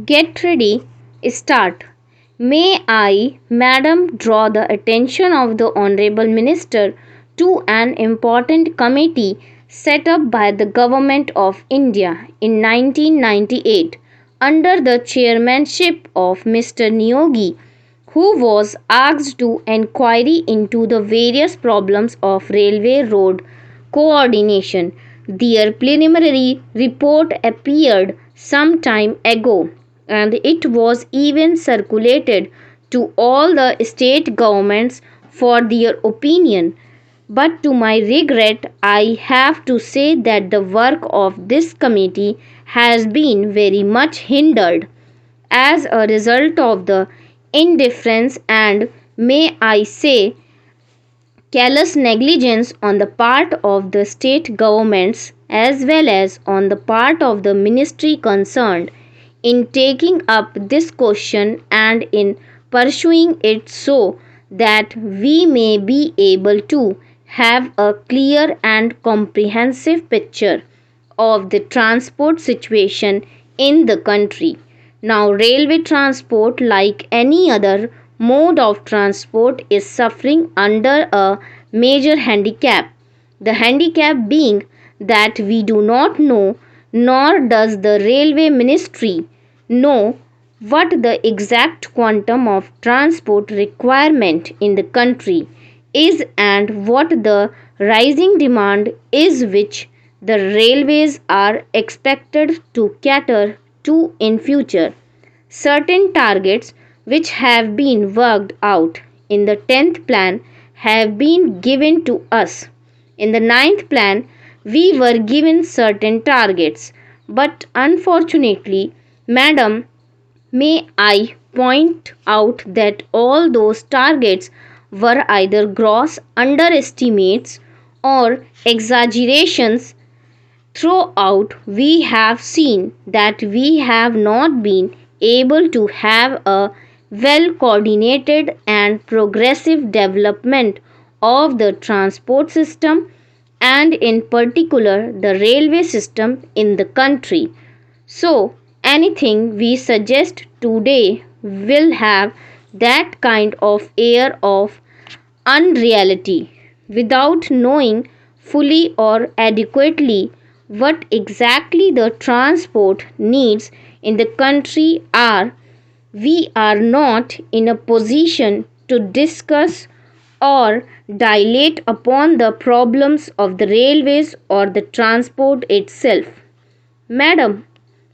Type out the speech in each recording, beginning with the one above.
Get ready, start. May I, Madam, draw the attention of the Honorable Minister to an important committee set up by the Government of India in 1998 under the chairmanship of Mr. Niyogi, who was asked to inquiry into the various problems of railway road coordination. Their preliminary report appeared some time ago and it was even circulated to all the state governments for their opinion. But to my regret, I have to say that the work of this committee has been very much hindered as a result of the indifference and, may I say, callous negligence on the part of the state governments as well as on the part of the ministry concerned in taking up this question and in pursuing it so that we may be able to have a clear and comprehensive picture of the transport situation in the country. Now, railway transport, like any other mode of transport, is suffering under a major handicap. The handicap being that we do not know, nor does the railway ministry know, what the exact quantum of transport requirement in the country is and what the rising demand is which the railways are expected to cater to in future. Certain targets which have been worked out in the 10th plan have been given to us. In the ninth plan, we were given certain targets, but unfortunately, Madam, may I point out that all those targets were either gross underestimates or exaggerations. Throughout, we have seen that we have not been able to have a well coordinated and progressive development of the transport system and, in particular, the railway system in the country. So, anything we suggest today will have that kind of air of unreality without knowing fully or adequately what exactly the transport needs in the country are. We are not in a position to discuss or dilate upon the problems of the railways or the transport itself. Madam,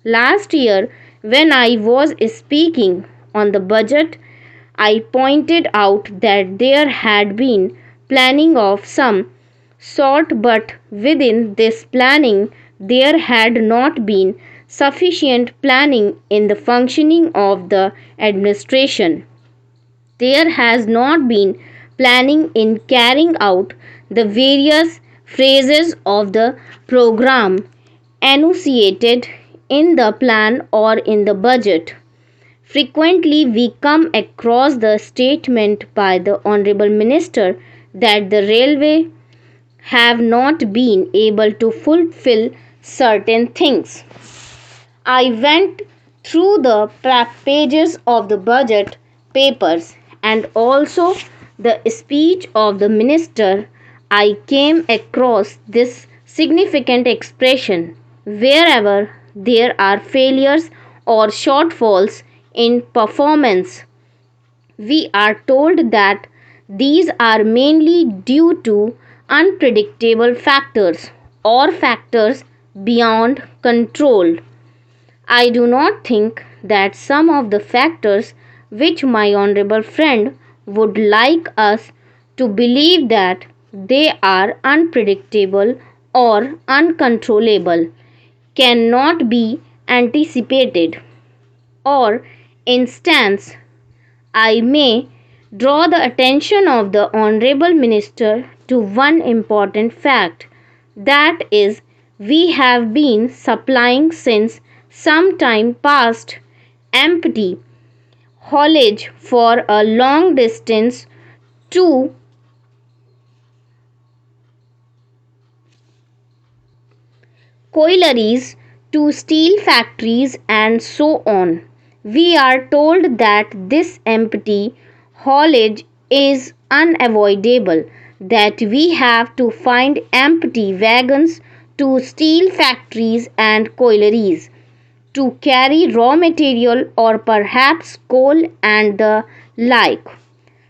last year when I was speaking on the budget, I pointed out that there had been planning of some sort, but within this planning there had not been sufficient planning in the functioning of the administration. There has not been planning in carrying out the various phases of the program enunciated in the plan or in the budget. Frequently, we come across the statement by the Honorable Minister that the railway have not been able to fulfill certain things. I went through the pages of the budget papers and also the speech of the minister. I came across this significant expression: wherever there are failures or shortfalls in performance, we are told that these are mainly due to unpredictable factors or factors beyond control. I do not think that some of the factors which my honorable friend would like us to believe that they are unpredictable or uncontrollable cannot be anticipated. For instance, I may draw the attention of the Honorable Minister to one important fact, that is, we have been supplying since some time past empty haulage for a long distance to collieries, to steel factories, and so on. We are told that this empty haulage is unavoidable, that we have to find empty wagons to steel factories and collieries, to carry raw material or perhaps coal and the like.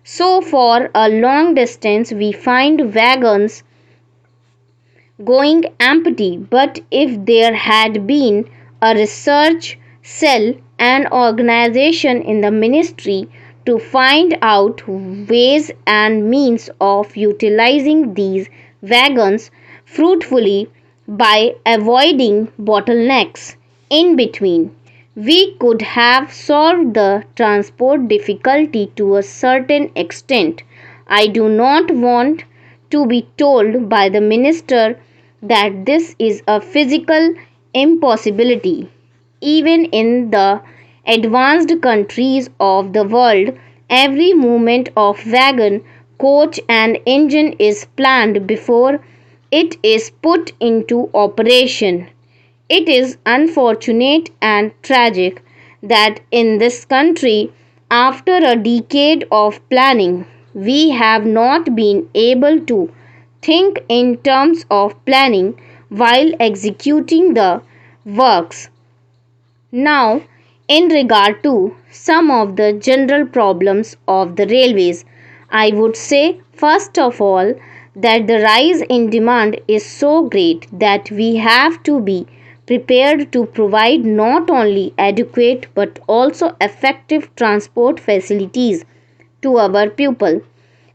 So, for a long distance, we find wagons going empty, but if there had been a research cell, an organization in the ministry to find out ways and means of utilizing these wagons fruitfully by avoiding bottlenecks in between, we could have solved the transport difficulty to a certain extent. I do not want to be told by the minister that this is a physical impossibility. Even in the advanced countries of the world, every movement of wagon, coach, and engine is planned before it is put into operation. It is unfortunate and tragic that in this country, after a decade of planning, we have not been able to think in terms of planning while executing the works. Now, in regard to some of the general problems of the railways, I would say first of all that the rise in demand is so great that we have to be prepared to provide not only adequate but also effective transport facilities to our people.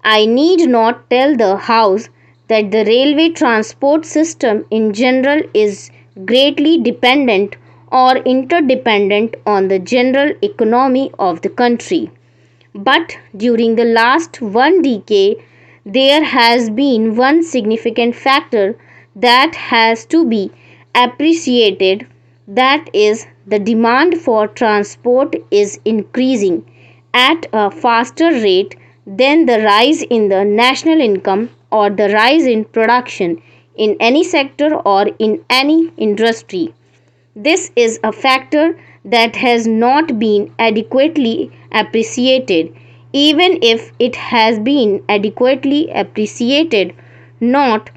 I need not tell the House that the railway transport system in general is greatly dependent or interdependent on the general economy of the country. But during the last one decade, there has been one significant factor that has to be appreciated, that is, the demand for transport is increasing at a faster rate than the rise in the national income or the rise in production in any sector or in any industry. This is a factor that has not been adequately appreciated. Even if it has been adequately appreciated, not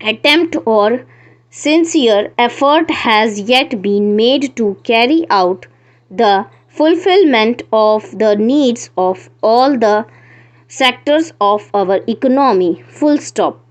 attempt or sincere effort has yet been made to carry out the fulfillment of the needs of all the sectors of our economy. Full stop.